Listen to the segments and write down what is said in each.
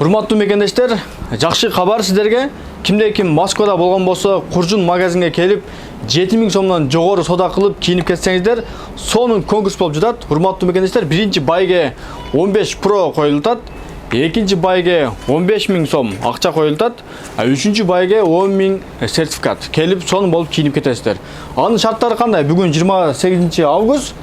Урматтуу мекендештер, жакшы кабар сиздерге. Кимде ким Москвада болгон болсо, Куржун магазинге келип, 7000 сомдон жогору соода кылып кийинип кетсеңиздер, сонун конкурс болуп жатат. Урматтуу мекендештер, биринчи байге 15 Pro коюлтат, экинчи байге 15000 сом акча коюлтат, үчүнчү байге 10000 сертификат. Келип сонун болуп кийинип кетесиздер. Анын шарттары кандай? Бүгүн 28 август,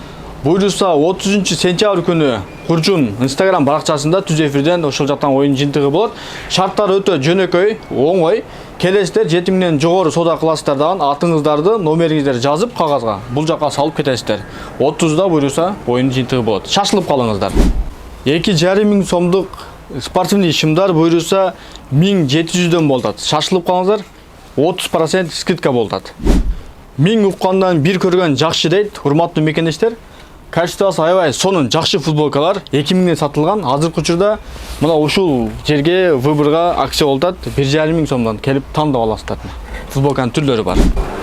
буйруса 30 сентябрь күнү Куржун Instagram баракчасында түз эфирден ошол жактан оюн жыйынтыгы болот. Шарттары өтө жөнөкөй, оңой. Келесиздер 7000ден жогору соода кыласыздар дагы атыңыздарды, номериңиздерди жазып кагазга бул жака салып кетесиздер. 30да буйруса оюн жыйынтыгы болот. Шашылып калыңыздар. 2500 сомдук спортивный шымдар буйруса 1700дөн болот. Шашылып калыңыздар. 30% скидка болот. 1000 уккандан бир көргөн жакшы дейт, урматтуу мекендештер. Качествосы аябай сонун жакшы футболкалар 2000ден сатылган. Азыркы учурда мына ушул жерге выборга акция болуп атат. 1500 сомдон келип тандап аласыздар. Футболканын түрлөрү бар.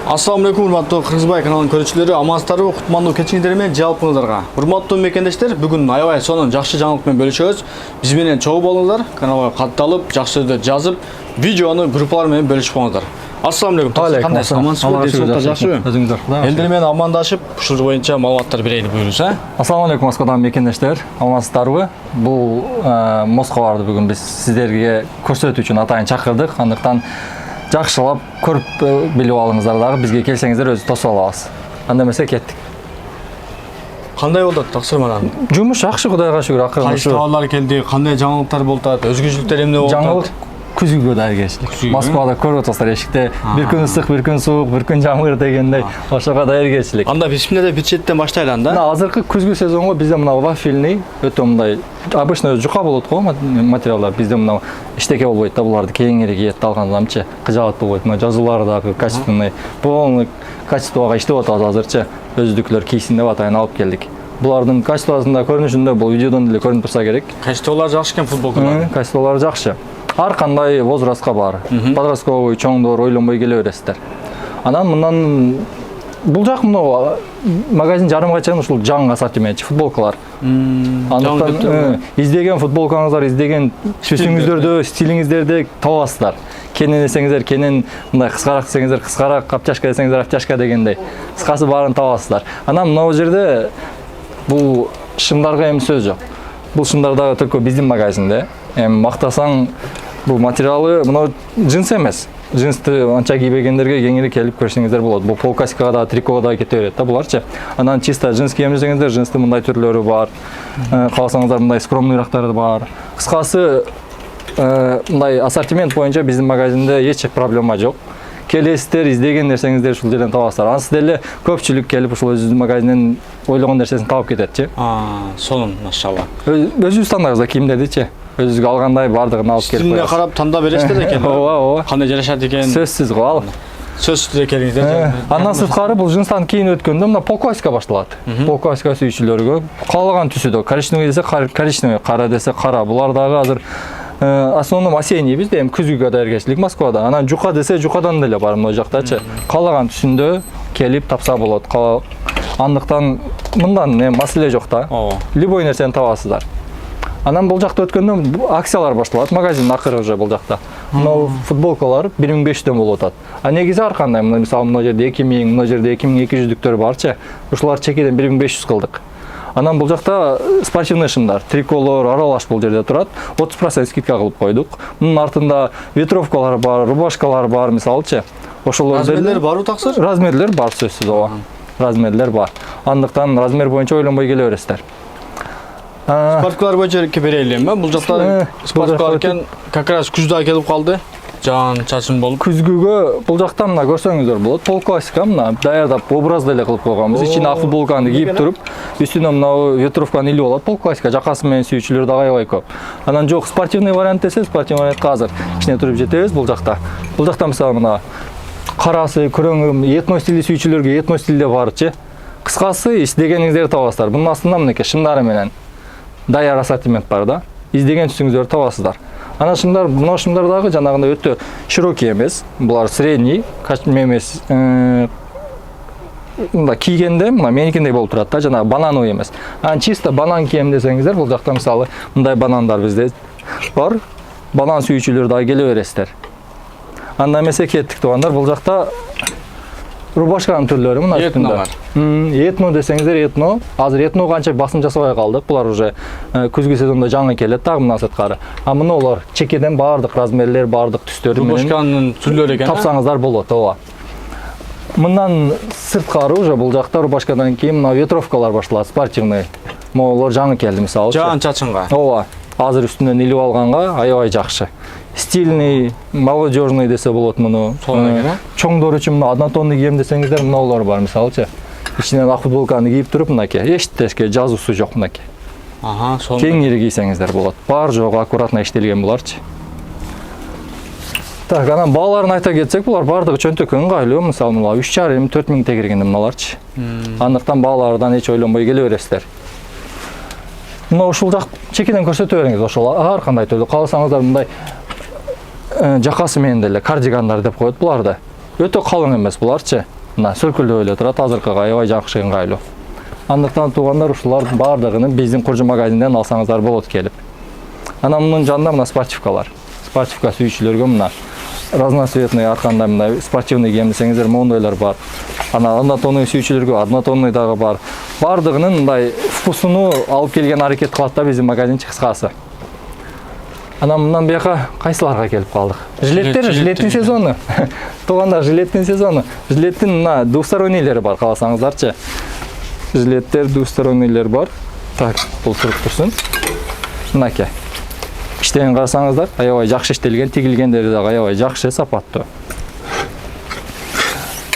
Ассаламу алейкум, урматтуу Кыргызбай каналынын көрүүчүлөрү, амансыздарбы? Кутмандуу кечиңиздер менен жалпыңыздарга. Урматтуу мекендештер, бүгүн аябай сонун жакшы жаңылык менен бөлүшөбүз. Биз менен чогуу болуңуздар, каналга катталып, жакшы сөздөрдү жазып, видеону группалар менен бөлүшүп коюңуздар. Ассаламу алейкум. Кандайсыз? Амансызбы? Жакшыбы? Өзүңүздөр. Элдер менен амандашып, ушул боюнча маалыматтар берейли буюрса. Ассаламу алейкум, Москвадан мекендештер. Амансыздарбы? Бул Москваларды бүгүн биз сиздерге көрсөтүү үчүн атайын чакырдык. Андыктан жакшылап көрүп билип алыңыздар дагы, бизге келсеңиздер өзү тосуп алабыз. Анда эмесе кеттик. Кандай болду таксырмалар? Жумуш жакшы, Кудайга шүгүр. Кайсы товарлар келди, кандай жаңылыктар болуп атат, өзгөчөлүктөр эмне болуп атат? Жаңылык күзгүгө даяргерчилик. Москвада көрүп атасыздар эшикте, бир күн ысык, бир күн суук, бир күн жамгыр дегендей, ошого даяргерчилик. Анда бисмилде бир четтен баштайлы анда. Мына азыркы күзгү сезонго бизде мына вафельный, өтө мындай обычно жука болот го материалдар. Бизде мына иштеке болбойт да, буларды кеңири кийет алгандамчы, кыжаат болбойт. Мына жазуулары дагы качественный, полный качествого иштеп атабыз азырчы. Өздүклөр кийсин деп атайын алып келдик. Булардын качествосунда, көрүнүшүндө бул видеодон деле көрүнүп турса керек. Качестволор жакшы экен футболкалар. Качестволор жакшы. Ар кандай возрастка бар. Подростковый, чоңдор ойлонбой келе бересиздер. Анан мындан бул жак мына магазин жарымга чейин ушул жаңы ассортимент футболкалар. Андыктан издеген футболкаңыздар, издеген түсүңүздөрдө, стилиңиздерди табасыздар. Кенен десеңиздер, кенен, мындай кыскараак десеңиздер, кыскараак, апчашка десеңиздер, апчашка дегендей. Кыскасы баарын табасыздар. Анан мына жерде бул шымдарга эми сөз жок. Бул шымдар дагы только биздин магазинде. Эми мактасаң бул материалы мына джинс эмес. Джинсты анча кийбегендерге кеңири келип көрсөңүздөр болот. Бул полкаскага да, трикога да кете берет да буларчы. Анан чисто джинс кийем десеңиздер, джинстын мындай түрлөрү бар. Кааласаңыздар мындай скромныйрактары бар. Кыскасы мындай ассортимент боюнча биздин магазинде эч проблема жок. Келесиздер, издеген нерсеңиздер ушул жерден табасыздар. Анысы деле көпчүлүк келип ушул өзүбүздүн магазинден ойлогон нерсесин табып кететчи. Сонун, машалла. Өзүбүз тандайбыз кийимдердичи. Өзүгө алгандай бардыгын алып келип коебуз. Стилине карап тандап бересиздер экен. Ооба. Кандай жарашат экен? Сөзсүз го ал. Сөзсүз экениңиздер. Андан сырткары бул жынстан кийин өткөндө мына полклассика башталат. Полклассика сүйүүчүлөргө каалаган түсүдө коричневый десе коричневый, кара десе кара. Булар дагы азыр основном осенний бизде эми күзгүгө даяргерчилик Москвада. Анан жука десе жукадан деле бар мына жактачы. Каалаган түсүндө келип тапса болот. Андыктан мындан маселе жок да. Любой нерсени табасыздар. Анан бул жакта өткөндө акциялар башталат. Магазин акыры уже бул жакта. Мына футболкалар 1500дөн болуп атат. А негизи ар кандай, мисалы мына жерде 2000, мына жерде 2200дүктөр барчы. Ушулар чекеден 1500 кылдык. Анан бул жакта спортивный шымдар, триколор, аралаш бул жерде турат. 30% скидка кылып койдук. Мунун артында ветровкалар бар, рубашкалар бар, мисалычы. Ошолор размерлер барбы таксыр? Размерлер бар, сөзсүз ооба. Размерлер бар. Андыктан размер боюнча ойлонбой келе бересиздер. Спорткалар боюнча берейли эми. Бул жакта спорткалар экен, как раз күздө келип калды. Жан чачын болуп. Күзгүгө бул жакта мына көрсөңүздөр болот. Полклассика мына даярдап образ деле кылып койгонбуз. Ичине ак футболканы кийип туруп, үстүнө мына ветровканы илип алат. Полклассика жакасы менен сүйүүчүлөр дагы аябай көп. Анан жок, спортивный вариант десе, спортивный вариантка азыр ичине туруп жетебиз бул жакта. Бул жакта мисалы мына карасы, көрөңү, этно стилди сүйүүчүлөргө этно стилде барчы. Кыскасы издегениңиздерди табасыздар. Бунун астында мынакей шымдары менен даяр ассортимент бар да. Издеген түсүңүздөрдү табасыздар. Ана шымдар, мына шымдар дагы жанагындай өтө широкий эмес. Булар средний, эмес. Мында кийгенде, мына меникиндей болуп турат да, жанагы банановый эмес. Чисто банан кием десеңиздер, бул жакта мисалы мындай банандар бизде бар. банан сүйүүчүлөр дагы келе бересиздер. Анда эмесе кеттик туугандар, бул жакта рубашканын түрлөрү мына Этно үстүндө. Этно десеңиздер, этно. Азыр этного канча басым жасабай калдык. Булар уже күзгү сезондо жаңы келет дагы мына сырткары. А мына олар чекеден баардык размерлер, баардык түстөрү менен Рубашканын түрлөрү экен. тапсаңыздар болот, ооба. Мындан сырткары уже бул жакта рубашкадан кийин мына ветровкалар башталат, спортивный. Могулар жаңы келди мисалы. Жаан чачынга. Ооба. Азыр үстүнөн илип алганга аябай жакшы. Стильный, молодежный десе болот муну. Чоңдор үчүн мына однотонный кийем десеңиздер, мыналар бар мисалычы. Ичинен ак футболканы кийип туруп мынакей, эчтешке жазуусу жок мынакей. Ага, сонун. Кеңири кийсеңиздер болот. Бар жогу аккуратно иштелген буларчы. Так, анан бааларын айта кетсек, булар бардыгы чөнтөккө ыңгайлуу. Мисалы мына 3,5-4 миң тегерген мыналарчы. Андыктан баалардан эч ойлонбой келе бересиздер. Мына ушул жак чекеден көрсөтө бериңиз, ошол ар кандай түрдө кааласаңыздар мындай жакасы менен деле кардигандар деп коет буларды. Өтө калың эмес буларчы. Мына сөлкүлдөп эле турат, азыркыга аябай жакшы ыңгайлуу. Андыктан туугандар ушулардын бардыгын биздин Куржун магазинден алсаңыздар болот келип. Анан мунун жанында мына спортивкалар. Спортивка сүйүүчүлөргө мына разноцветный арканда мындай спортивный кийим десеңиздер мондойлор бар. Анан однотонный сүйүүчүлөргө однотонный дагы бар. Бардыгынын мындай вкусуну алып келген аракет кылат да биздин магазинчи кыскасы. Анан мындан бияка кайсыларга келип калдык? Жилеттин сезону. Туугандар, жилеттин сезону. Жилеттин мына двустороннийлери бар, кааласаңыздарчы. Жилеттер, двустороннийлер бар. Так, бул туруп турсун. Мынакей. Иштеген карасаңыздар, аябай жакшы иштелген, тигилгендери дагы аябай жакшы, сапаттуу.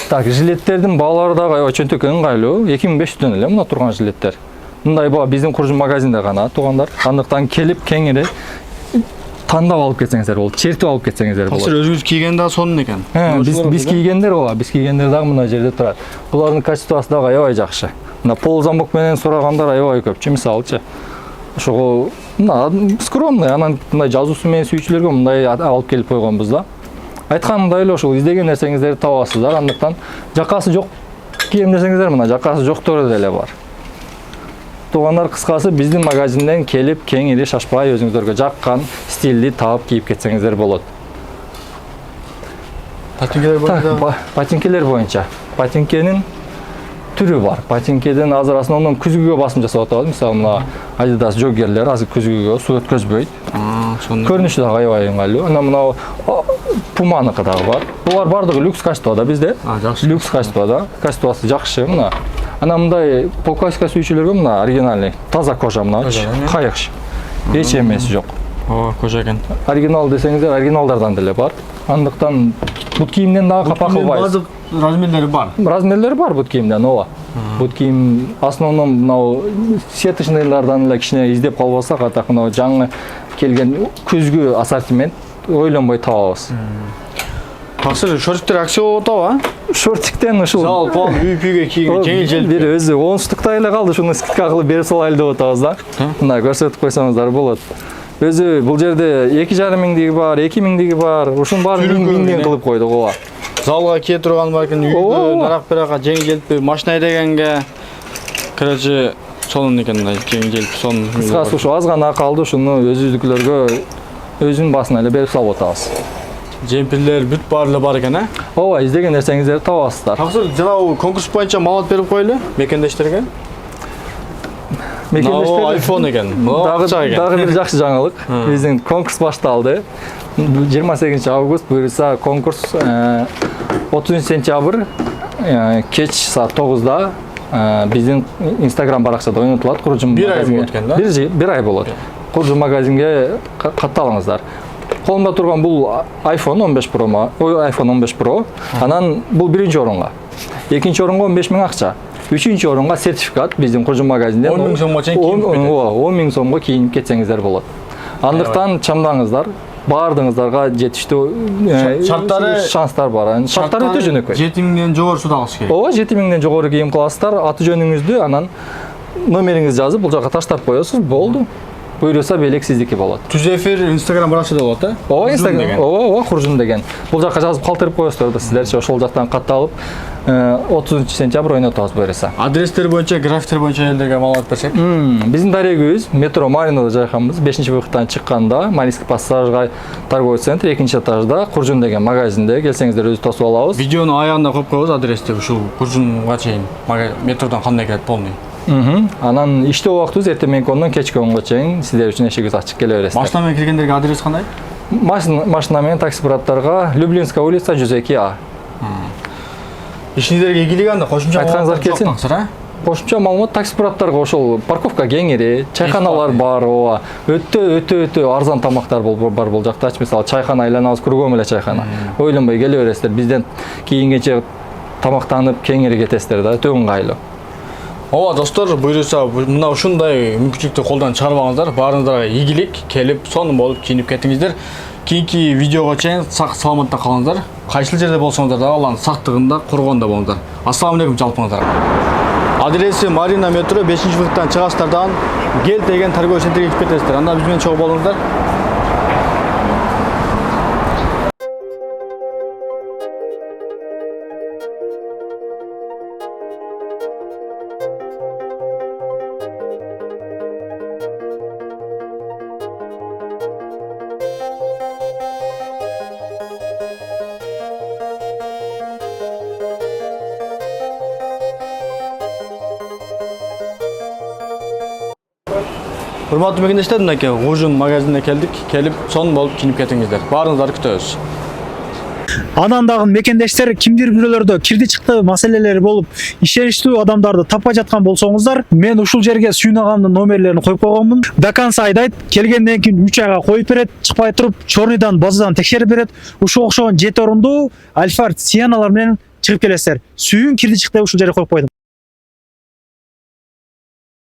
Так, жилеттердин баалары дагы аябай чөнтөккө ыңгайлуу. 2500дөн эле мына турган жилеттер. Мындай баа биздин Куржун магазинде гана, туугандар. Андыктан келип кеңири тандап алып кетсеңиздер болот, чертип алып кетсеңиздер болот. Азыр өзүңүз кийген да сонун экен. Биз кийгендер ооба, биз кийгендер дагы мына жерде турат. Булардын качествосы дагы аябай жакшы. Мына пол замок менен сурагандар аябай көпчү, мисалычы. Ошого мына скромный, анан мындай жазуусу менен сүйүүчүлөргө мындай алып келип койгонбуз да. Айтканымдай эле ошол издеген нерсеңиздерди табасыздар. Андыктан жакасы жок кийим десеңиздер мына жакасы жоктору деле бар. Туугандар, кыскасы биздин магазинден келип кеңири шашпай өзүңүздөргө жаккан стилди таап кийип кетсеңиздер болот. Ботинкелер боюнча. Ботинкенин түрү бар. Ботинкеден азыр основном күзгүгө басым жасап атабыз. Мисалы мына Adidas джоггерлер азыр күзгүгө суу өткөзбөйт. Көрүнүшү дагы аябай ыңгайлуу. Анан мына Puma'ныкы дагы бар. Булар бардыгы люкс качествода бизде. Люкс качествода. Качествосы жакшы мына. Анан мындай полкаска сүйүүчүлөргө мына оригинальный, таза кожа мына. Кайыкчы. Эч эмеси жок. Ооба, кожа экен. Оригинал десеңиздер, оригиналдардан деле бар. Андыктан бут кийимден дагы капа кылбайбыз. Базык размерлери бар. Размерлери бар бут кийимден, ооба. Бут кийим основном мынау сеточныйлардан эле кичине издеп калбасак, атак мынау жаңы келген күзгү ассортимент ойлонбой табабыз. Аксыр шорттер акция болуп атабы, а? Шортиктен ушул Жалпы үй-пүйгө кийген жеңил-желпи. Бир өзү 10 штукта эле калды, шуну скидка кылып берип салайлы деп атабыз да. Мына көрсөтүп койсоңуздар болот. Өзү бул жерде 2,5 миңдиги бар, 2 миңдиги бар. Ушунун баарын миңден кылып койдук, ооба. Залга кие турган бар экен, үйгө, нарак-беракка жеңил-желпи машина айдагенге. Короче, сонун экен мындай жеңил-желпи, сонун. Кыскасы ушу аз гана калды, ушуну өзүбүздүкүлөргө өзүнүн басына эле берип салып атабыз. Жемпирлер бүт баары эле бар экен, а? Ооба, издеген нерсеңиздерди табасыздар. Аксыр жанагы конкурс боюнча маалымат берип коелу мекендештерге. iPhone экен. Дагы бир жакшы жаңылык. Биздин конкурс башталды. 28 август буюрса конкурс 30 сентябрь кеч саат 9-да биздин Instagram баракчада ойнотулат. Куржун магазинге. Бир ай болот. Куржун магазинге катталыңыздар. Колумда турган бул iPhone 15 Pro. Анан бул биринчи орунга. Экинчи орунга 15 миң акча. Үчүнчү орунга сертификат биздин Куржун магазинден 10 миң сомго чейин кийип кетет. 10 миң сомго кийинип кетсеңиздер болот. Андыктан чамдаңыздар. Баардыгыңыздарга жетиштүү шанстар бар. Шарттар өтө жөнөкөй. 7 миңден жогору суда алыш керек. Ооба, 7 миңден жогору кийим кыласыздар. Аты жөнүңүздү, анан номериңизди жазып бул жака таштап коесуз, болду. буйруса белек сиздики болот. Түз эфир Instagram баракчада болот да? Ооба, Instagram. Ооба, Куржун деген. Бул жакка жазып калтырып коесуздар да сиздерчи ошол жактан катталып 30 сентябрь ойнотот атабыз буйруса. Адрестер боюнча, графиктер боюнча элдерге маалымат берсек. Биздин дарегибиз метро Маринада жайгаканбыз. 5-буйруктан чыкканда Маринский пассажга торговый центр 2-этажда Куржун деген магазинде келсеңиздер өзү тосуп алабыз. Видеонун аягында коюп коебуз адрести ушул Куржунга чейин метродон кандай келет полный. Анан иштөө убактыбыз эртең мененки 10-дон кечки 10го чейин сиздер үчүн эшигибиз ачык келе бересиздер. Машина менен киргендерге адрес кандай? Машина менен такси браттарга Люблинская улица 102А. Ишиңиздерге ийгилик анда кошумча айтканыңыздар келсин. Кошумча маалымат такси браттарга ошол парковка кеңири, чайханалар бар, ооба. Өтө арзан тамактар бар бул жактачы. Мисалы чайхана айланабыз, кругом эле чайхана. Ойлонбой келе бересиздер. Бизден кийингенче тамактанып кеңири кетесиздер да, өтө ыңгайлуу. Ооба достор, буйруса мына ушундай мүмкүнчүлүктү колдон чыгарбаңыздар. Баарыңыздарга ийгилик, келип, сонун болуп кийинип кетиңиздер. Кийинки видеого чейин сак саламатта калыңыздар. Кайсыл жерде болсоңуздар да Алланын сактыгында, коргонунда болуңуздар. Ассаламу алейкум жалпыңыздарга. Адреси Марина метро 5-буйруктан чыгасыздардан Гел деген торговый центрге кирип кетесиздер. Анда биз менен чогуу болуңуздар. Урматтуу мекендештер, мынакей Куржун магазинине келдик. Келип, сонун болуп кийинип кетиңиздер. Баарыңыздарды күтөбүз. Анан дагы мекендештер кимдир бирөөлөрдө кирди чыкты маселелери болуп, ишеничтүү адамдарды таппай жаткан болсоңуздар, мен ушул жерге Сүйүн агамдын номерлерин коюп койгонмун. До конца айдайт, келгенден кийин 3 айга коюп берет, чыкпай туруп, чорныйдан базадан текшерип берет. Ушул окшогон 7 орундуу Альфард Сиеналар менен чыгып келесиздер. Сүйүн кирди чыкты ушул жерге коюп койдум.